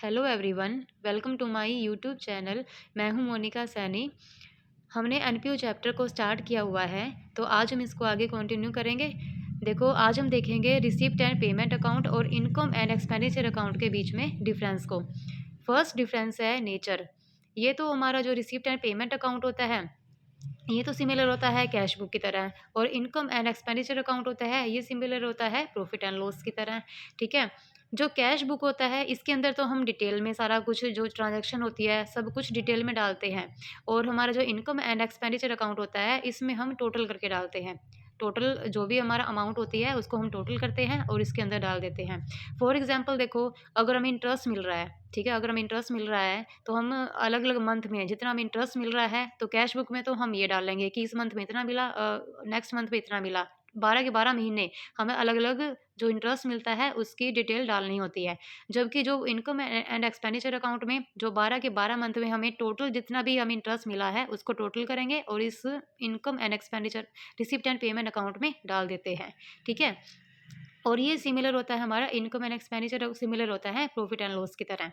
Hello everyone, welcome to my YouTube channel. मैं हूं मोनिका सैनी। हमने एनपीओ चैप्टर को स्टार्ट किया हुआ है, तो आज हम इसको आगे कंटिन्यू करेंगे। देखो, आज हम देखेंगे रिसिप्ट एंड पेमेंट अकाउंट और इनकम एंड एक्सपेंडिचर अकाउंट के बीच में डिफरेंस को। फर्स्ट डिफरेंस है नेचर। ये तो हमारा जो रिसिप्ट एंड पेमेंट अकाउंट होता है, ये तो सिमिलर होता है कैश बुक की तरह, और इनकम एंड एक्सपेंडिचर अकाउंट होता है, ये सिमिलर होता है प्रॉफिट एंड लॉस की तरह। ठीक है। जो कैश बुक होता है, इसके अंदर तो हम डिटेल में सारा कुछ जो ट्रांजैक्शन होती है सब कुछ डिटेल में डालते हैं। और हमारा जो इनकम एंड एक्सपेंडिचर अकाउंट होता है, इसमें हम टोटल करके डालते हैं। टोटल जो भी हमारा अमाउंट होती है उसको हम टोटल करते हैं और इसके अंदर डाल देते हैं। फॉर एग्जांपल देखो, अगर हमें इंटरेस्ट मिल रहा है, ठीक है, अगर हमें इंटरेस्ट मिल रहा है तो हम अलग अलग मंथ में जितना हमें इंटरेस्ट मिल रहा है, तो कैश बुक में तो हम ये डालेंगे कि इस मंथ में इतना मिला, नेक्स्ट मंथ में इतना मिला। 12 के 12 महीने हमें अलग अलग जो इंटरेस्ट मिलता है उसकी डिटेल डालनी होती है। जबकि जो इनकम एंड एक्सपेंडिचर अकाउंट में जो 12 के 12 मंथ में हमें टोटल जितना भी हमें इंटरेस्ट मिला है उसको टोटल करेंगे और इस income and expenditure receipt and payment account में डाल देते हैं। ठीक है। और ये सिमिलर होता है, हमारा इनकम एंड एक्सपेंडिचर सिमिलर होता है प्रॉफिट एंड लॉस की तरह।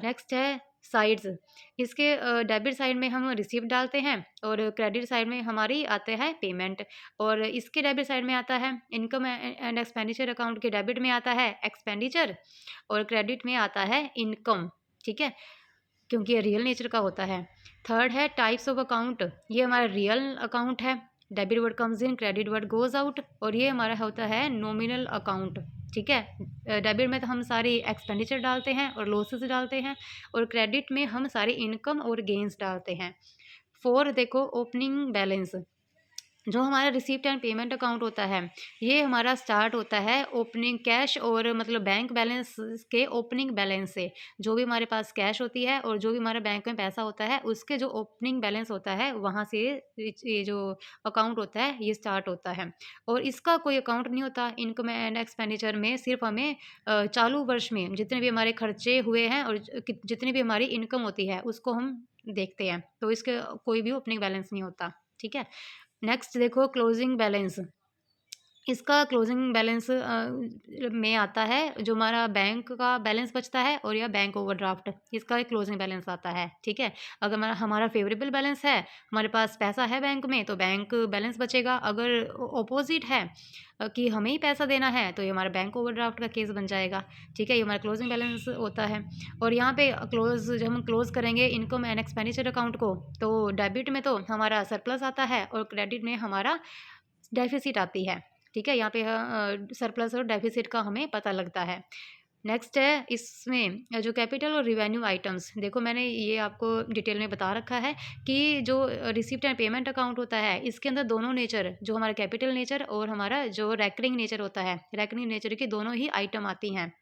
नेक्स्ट है साइड्स। इसके डेबिट साइड में हम रिसीप्ट डालते हैं और क्रेडिट साइड में हमारी आते हैं पेमेंट। और इसके डेबिट साइड में आता है इनकम एंड एक्सपेंडिचर अकाउंट के डेबिट में आता है एक्सपेंडिचर और क्रेडिट में आता है इनकम। ठीक है, क्योंकि ये रियल नेचर का होता है। थर्ड है टाइप्स ऑफ अकाउंट। ये हमारा रियल अकाउंट है, debit word comes in, credit word goes out. और ये हमारा होता है नॉमिनल अकाउंट। ठीक है। डेबिट में तो हम सारी एक्सपेंडिचर डालते हैं और लॉसेस डालते हैं, और क्रेडिट में हम सारी इनकम और गेंस डालते हैं। फोर देखो, ओपनिंग बैलेंस। जो हमारा रिसीप्ट एंड पेमेंट अकाउंट होता है, ये हमारा स्टार्ट होता है ओपनिंग कैश और मतलब बैंक बैलेंस के ओपनिंग बैलेंस से। जो भी हमारे पास कैश होती है और जो भी हमारा बैंक में पैसा होता है, उसके जो ओपनिंग बैलेंस होता है वहाँ से ये जो अकाउंट होता है ये स्टार्ट होता है। और इसका कोई अकाउंट नहीं होता इनकम एंड एक्सपेंडिचर में। सिर्फ हमें चालू वर्ष में जितने भी हमारे खर्चे हुए हैं और जितनी भी हमारी इनकम होती है उसको हम देखते हैं, तो इसके कोई भी ओपनिंग बैलेंस नहीं होता। ठीक है। नेक्स्ट देखो, क्लोजिंग बैलेंस। इसका क्लोजिंग बैलेंस में आता है जो हमारा बैंक का बैलेंस बचता है और या बैंक ओवरड्राफ्ट, इसका एक क्लोजिंग बैलेंस आता है। ठीक है। अगर हमारा हमारा फेवरेबल बैलेंस है, हमारे पास पैसा है बैंक में, तो बैंक बैलेंस बचेगा। अगर ऑपोजिट है कि हमें ही पैसा देना है, तो ये हमारा बैंक ओवरड्राफ्ट का केस बन जाएगा। ठीक है, ये हमारा क्लोजिंग बैलेंस होता है। और यहाँ पे जब हम क्लोज करेंगे इनकम एंड एक्सपेंडिचर अकाउंट को, तो डेबिट में तो हमारा सरप्लस आता है और क्रेडिट में हमारा डेफिसिट आती है। ठीक है, यहाँ पे सरप्लस और डेफिसिट का हमें पता लगता है। नेक्स्ट है इसमें जो कैपिटल और रिवेन्यू आइटम्स। देखो, मैंने ये आपको डिटेल में बता रखा है कि जो रिसिप्ट एंड पेमेंट अकाउंट होता है, इसके अंदर दोनों नेचर, जो हमारा कैपिटल नेचर और हमारा जो रेकरिंग नेचर होता है, रेकरिंग नेचर की दोनों ही आइटम आती हैं।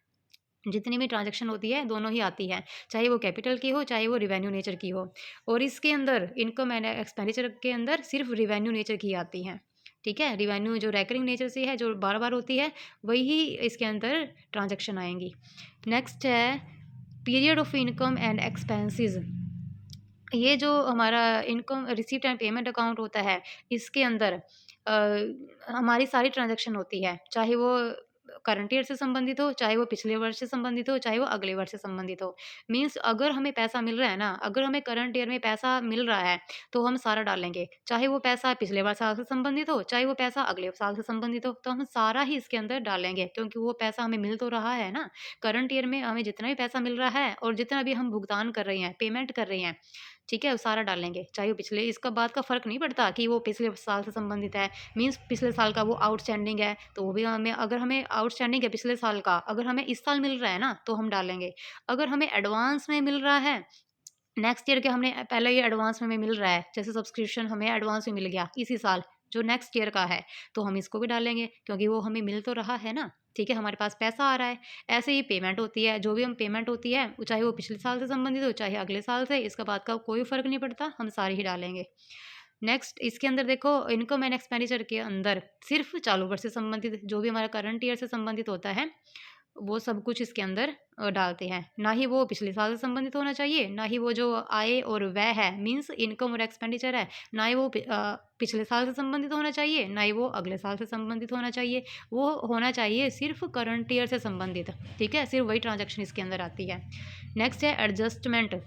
जितनी भी ट्रांजैक्शन होती है दोनों ही आती है, चाहे वो कैपिटल की हो चाहे वो रिवेन्यू नेचर की हो। और इसके अंदर इनकम एंड एक्सपेंडिचर के अंदर सिर्फ रिवेन्यू नेचर की आती हैं। ठीक है, रिवेन्यू जो रेकरिंग नेचर से है, जो बार बार होती है, वही इसके अंदर ट्रांजैक्शन आएंगी। नेक्स्ट है period of income and expenses. ये जो हमारा income receipt and payment account होता है, इसके अंदर हमारी सारी ट्रांजैक्शन होती है, चाहे वो करंट ईयर से संबंधित हो, चाहे वो पिछले वर्ष से संबंधित हो, चाहे वो अगले वर्ष से संबंधित हो। मीन्स अगर हमें पैसा मिल रहा है ना, अगर हमें करंट ईयर में पैसा मिल रहा है, तो हम सारा डालेंगे। चाहे वो पैसा पिछले वर्ष साल से संबंधित हो, चाहे वो पैसा अगले साल से संबंधित हो, तो हम सारा ही इसके अंदर डालेंगे, क्योंकि वो पैसा हमें मिल तो रहा है ना। करंट ईयर में हमें जितना भी पैसा मिल रहा है और जितना भी हम भुगतान कर रहे हैं, पेमेंट कर रहे हैं, ठीक है, वो सारा डालेंगे। चाहे वो पिछले, इसका बात का फ़र्क नहीं पड़ता कि वो पिछले साल से संबंधित है। मीन्स पिछले साल का वो आउटस्टैंडिंग है, तो वो भी हमें, अगर हमें आउटस्टैंडिंग है पिछले साल का, अगर हमें इस साल मिल रहा है ना, तो हम डालेंगे। अगर हमें एडवांस में मिल रहा है, नेक्स्ट ईयर के हमने पहले ये एडवांस में हमें मिल रहा है, जैसे सब्सक्रिप्शन हमें एडवांस में मिल गया इसी साल, जो नेक्स्ट ईयर का है, तो हम इसको भी डालेंगे, क्योंकि वो हमें मिल तो रहा है ना। ठीक है, हमारे पास पैसा आ रहा है। ऐसे ही पेमेंट होती है, जो भी हम पेमेंट होती है, चाहे वो पिछले साल से संबंधित हो चाहे अगले साल से, इसका बात का कोई फ़र्क नहीं पड़ता, हम सारे ही डालेंगे। नेक्स्ट इसके अंदर देखो, इनकम एंड एक्सपेंडिचर के अंदर सिर्फ चालू वर्ष से संबंधित, जो भी हमारा करंट ईयर से संबंधित होता है, वो सब कुछ इसके अंदर डालते हैं। ना ही वो पिछले साल से संबंधित होना चाहिए, ना ही वो जो आय और व्यय है मीन्स इनकम और एक्सपेंडिचर है, ना ही वो पिछले साल से संबंधित होना चाहिए, ना ही वो अगले साल से संबंधित होना चाहिए। वो होना चाहिए सिर्फ करंट ईयर से संबंधित, ठीक है, सिर्फ वही ट्रांजैक्शन इसके अंदर आती है। नेक्स्ट है एडजस्टमेंट।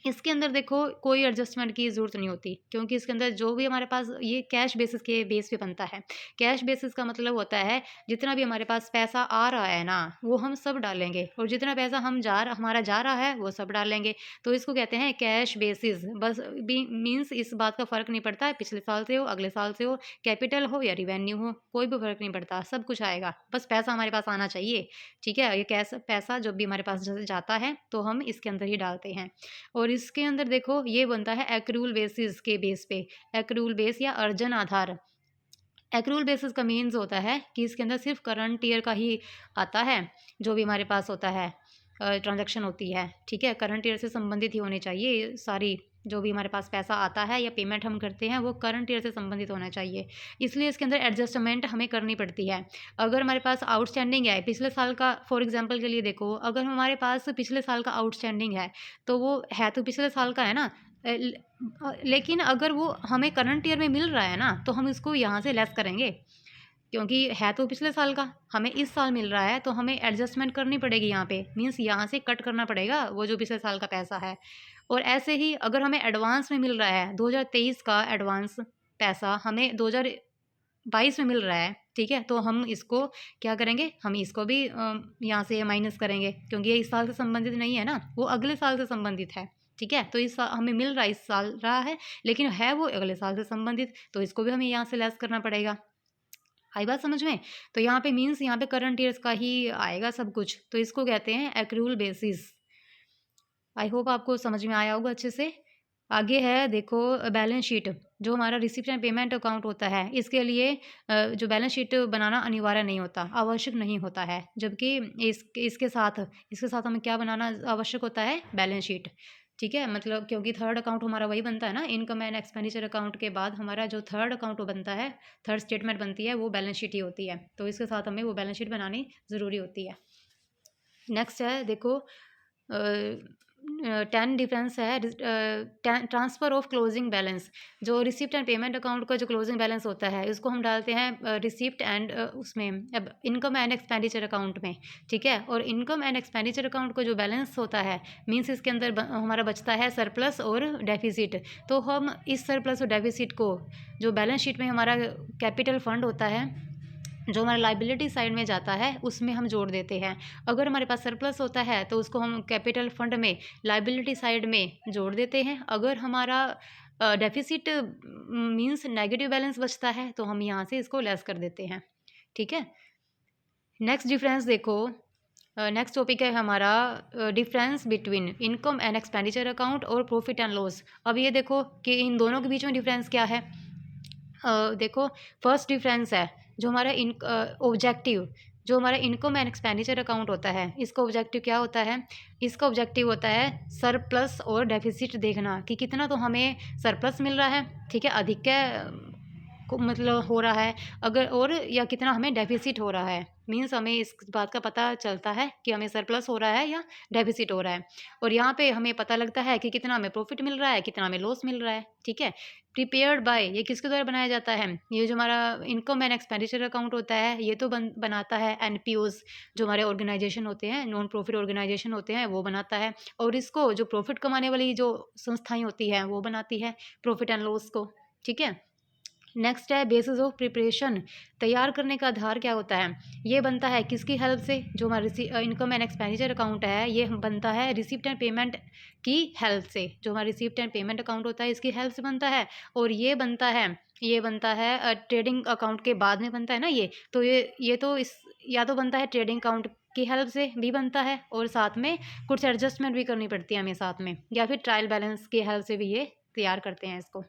इसके अंदर देखो कोई एडजस्टमेंट की ज़रूरत नहीं होती, क्योंकि इसके अंदर जो भी हमारे पास ये कैश बेसिस के बेस पे बनता है। कैश बेसिस का मतलब होता है जितना भी हमारे पास पैसा आ रहा है ना वो हम सब डालेंगे, और जितना पैसा हमारा जा रहा है वो सब डालेंगे। तो इसको कहते हैं कैश बेसिस। बस मीन्स इस बात का फ़र्क नहीं पड़ता है पिछले साल से हो, अगले साल से हो, कैपिटल हो या रिवेन्यू हो, कोई भी फ़र्क नहीं पड़ता, सब कुछ आएगा, बस पैसा हमारे पास आना चाहिए। ठीक है, ये कैश पैसा जब भी हमारे पास जाता है तो हम इसके अंदर ही डालते हैं। और इसके अंदर देखो ये बनता है एक्रूल बेसिस के बेस पे, एक्रूल बेस या अर्जन आधार। एक्रूल बेसिस का मीन्स होता है कि इसके अंदर सिर्फ करंट ईयर का ही आता है, जो भी हमारे पास होता है ट्रांजैक्शन होती है, ठीक है, करंट ईयर से संबंधित ही होनी चाहिए सारी। जो भी हमारे पास पैसा आता है या पेमेंट हम करते हैं वो करंट ईयर से संबंधित होना चाहिए, इसलिए इसके अंदर एडजस्टमेंट हमें करनी पड़ती है। अगर हमारे पास आउटस्टैंडिंग है पिछले साल का, फॉर एग्जांपल के लिए देखो, अगर हमारे पास पिछले साल का आउटस्टैंडिंग है तो वो है तो पिछले साल का है ना, लेकिन अगर वो हमें करंट ईयर में मिल रहा है ना तो हम इसको यहाँ से लेस करेंगे, क्योंकि है तो पिछले साल का, हमें इस साल मिल रहा है तो हमें एडजस्टमेंट करनी पड़ेगी यहाँ पे, मीन्स यहाँ से कट करना पड़ेगा वो जो पिछले साल का पैसा है। और ऐसे ही अगर हमें एडवांस में मिल रहा है 2023 का एडवांस पैसा हमें 2022 में मिल रहा है, ठीक है, तो हम इसको क्या करेंगे, हम इसको भी यहाँ से माइनस करेंगे, क्योंकि ये इस साल से संबंधित नहीं है ना, वो अगले साल से संबंधित है। ठीक है, तो इस साल हमें मिल रहा है इस साल रहा है, लेकिन है वो अगले साल से संबंधित, तो इसको भी हमें यहाँ से लेस करना पड़ेगा। आई बात समझ में? तो यहाँ पे मीन्स यहाँ पे करंट ईयर्स का ही आएगा सब कुछ, तो इसको कहते हैं एक्रूल बेसिस। आई होप आपको समझ में आया होगा अच्छे से। आगे है देखो बैलेंस शीट, जो हमारा रिसिप्ट एंड पेमेंट अकाउंट होता है, इसके लिए जो बैलेंस शीट बनाना अनिवार्य नहीं होता, आवश्यक नहीं होता है, जबकि इसके साथ हमें क्या बनाना आवश्यक होता है, बैलेंस शीट। ठीक है, मतलब क्योंकि थर्ड अकाउंट हमारा वही बनता है ना, इनकम एंड एक्सपेंडिचर अकाउंट के बाद हमारा जो थर्ड अकाउंट बनता है, थर्ड स्टेटमेंट बनती है, वो बैलेंस शीट ही होती है, तो इसके साथ हमें वो बैलेंस शीट बनानी ज़रूरी होती है। नेक्स्ट है देखो 10 डिफरेंस है ट्रांसफ़र ऑफ क्लोजिंग बैलेंस। जो रिसिप्ट एंड पेमेंट अकाउंट का जो क्लोजिंग बैलेंस होता है उसको हम डालते हैं रिसिप्ट एंड उसमें अब इनकम एंड एक्सपेंडिचर अकाउंट में, ठीक है। और इनकम एंड एक्सपेंडिचर अकाउंट का जो बैलेंस होता है मीन्स इसके अंदर हमारा बचता है सरप्लस और डेफिसिट, तो हम इस सरप्लस और डेफिसिट को जो बैलेंस शीट में हमारा कैपिटल फंड होता है, जो हमारा लाइबिलिटी साइड में जाता है उसमें हम जोड़ देते हैं। अगर हमारे पास सरप्लस होता है तो उसको हम कैपिटल फंड में लाइबिलिटी साइड में जोड़ देते हैं। अगर हमारा डेफिसिट मींस नेगेटिव बैलेंस बचता है तो हम यहाँ से इसको लेस कर देते हैं, ठीक है। नेक्स्ट डिफरेंस देखो, नेक्स्ट टॉपिक है हमारा difference between income and expenditure account और प्रॉफिट एंड लॉस। अब ये देखो कि इन दोनों के बीच में डिफरेंस क्या है। देखो फर्स्ट डिफरेंस है जो हमारा ऑब्जेक्टिव, जो हमारा इनकम एंड एक्सपेंडिचर अकाउंट होता है, इसका ऑब्जेक्टिव क्या होता है, इसका ऑब्जेक्टिव होता है सरप्लस और डेफिसिट देखना कि कितना तो हमें सरप्लस मिल रहा है, ठीक है, अधिक को मतलब हो रहा है, अगर और या कितना हमें डेफिसिट हो रहा है, मीन्स हमें इस बात का पता चलता है कि हमें सरप्लस हो रहा है या डेफिसिट हो रहा है। और यहाँ पे हमें पता लगता है कि कितना हमें प्रॉफिट मिल रहा है, कितना हमें लॉस मिल रहा है, ठीक है। प्रिपेयर्ड बाय, ये किसके द्वारा बनाया जाता है, ये जो हमारा इनकम एंड एक्सपेंडिचर अकाउंट होता है ये तो बनाता है एनपीओज, जो हमारे ऑर्गेनाइजेशन होते हैं, नॉन प्रॉफिट ऑर्गेनाइजेशन होते हैं, वो बनाता है। और इसको जो प्रॉफिट कमाने वाली जो संस्थाएं होती हैं वो बनाती है प्रॉफिट एंड लॉस को, ठीक है। नेक्स्ट है बेसिस ऑफ प्रिपरेशन, तैयार करने का आधार क्या होता है, ये बनता है किसकी हेल्प से, जो हमारा इनकम एंड एक्सपेंडिचर अकाउंट है ये बनता है रिसिप्ट एंड पेमेंट की हेल्प से, जो हमारा रिसिप्ट एंड पेमेंट अकाउंट होता है इसकी हेल्प से बनता है। और ये बनता है ट्रेडिंग अकाउंट के बाद में बनता है ना ये, तो ये तो इस या तो बनता है ट्रेडिंग अकाउंट की हेल्प से भी बनता है, और साथ में कुछ एडजस्टमेंट भी करनी पड़ती है हमें साथ में, या फिर ट्रायल बैलेंस की हेल्प से भी ये तैयार करते हैं इसको।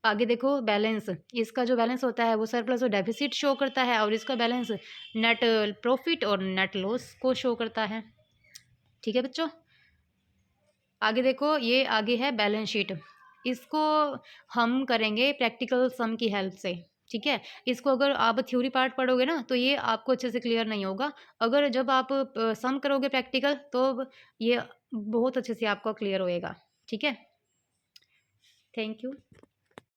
आगे देखो बैलेंस, इसका जो बैलेंस होता है वो सरप्लस और डेफिसिट शो करता है, और इसका बैलेंस नेट प्रॉफिट और नेट लॉस को शो करता है, ठीक है बच्चों। आगे देखो ये आगे है बैलेंस शीट, इसको हम करेंगे प्रैक्टिकल सम की हेल्प से, ठीक है? इसको अगर आप थ्योरी पार्ट पढ़ोगे ना, तो ये आपको अच्छे से क्लियर नहीं होगा। अगर जब आप सम करोगे प्रैक्टिकल, तो ये बहुत अच्छे से आपको क्लियर होएगा। ठीक है? Thank you.